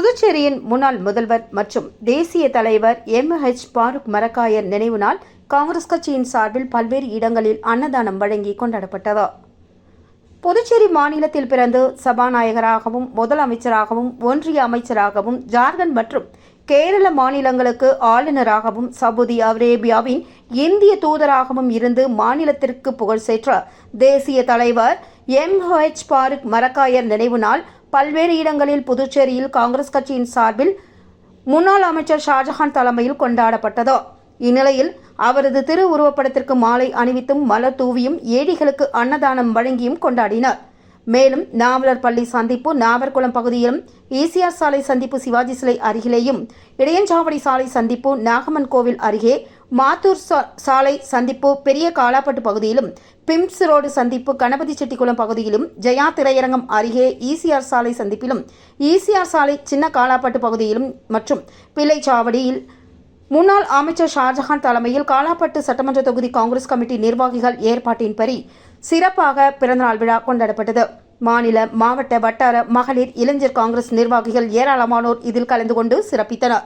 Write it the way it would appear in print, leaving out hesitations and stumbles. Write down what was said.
புதுச்சேரியின் முன்னாள் முதல்வர் மற்றும் தேசிய தலைவர் எம்.ஹெச். பாருக் மரக்காயர் நினைவு நாள் காங்கிரஸ் கட்சியின் சார்பில் பல்வேறு இடங்களில் அன்னதானம் வழங்கி கொண்டாடப்பட்டது. புதுச்சேரி மாநிலத்தில் பிறந்து சபாநாயகராகவும் முதலமைச்சராகவும் ஒன்றிய அமைச்சராகவும் ஜார்க்கண்ட் மற்றும் கேரள மாநிலங்களுக்கு ஆளுநராகவும் சவுதி அரேபியாவின் இந்திய தூதராகவும் இருந்து மாநிலத்திற்கு புகழ் சேர்த்த தேசிய தலைவர் எம்.ஹெச். பாருக் மரக்காயர் நினைவு நாள் பல்வேறு இடங்களில் புதுச்சேரியில் காங்கிரஸ் கட்சியின் சார்பில் முன்னாள் அமைச்சர் ஷாஜஹான் தலைமையில் கொண்டாடப்பட்டது. இந்நிலையில் அவரது திருவுருவப்படத்திற்கு மாலை அணிவித்தும் மலர் தூவியும் ஏழைகளுக்கு அன்னதானம் வழங்கியும் கொண்டாடினர். மேலும் நாவலர் பள்ளி சந்திப்பு நாவர்குளம் பகுதியிலும், ஈசிஆர் சாலை சந்திப்பு சிவாஜி சிலை அருகிலேயும், இடையஞ்சாவடி சாலை சந்திப்பு நாகம்மன் கோவில் அருகே, மாத்தூர் சாலை சந்திப்பு பெரிய காலாப்பட்டு பகுதியிலும், பிம்ஸ் ரோடு சந்திப்பு கணபதி செட்டிக்குளம் பகுதியிலும், ஜெயா திரையரங்கம் அருகே ஈசிஆர் சாலை சந்திப்பிலும், ஈசிஆர் சாலை சின்ன காலாப்பட்டு பகுதியிலும் மற்றும் பிள்ளைச்சாவடியில் முன்னாள் அமைச்சர் ஷாஜஹான் தலைமையில் காலாப்பட்டு சட்டமன்ற தொகுதி காங்கிரஸ் கமிட்டி நிர்வாகிகள் ஏற்பாட்டின்படி சிறப்பாக பிறந்தநாள் விழா கொண்டாடப்பட்டது. மாநில, மாவட்ட, வட்டார, மகளிர், இளைஞர் காங்கிரஸ் நிர்வாகிகள் ஏராளமானோர் இதில் கலந்து கொண்டு சிறப்பித்தனர்.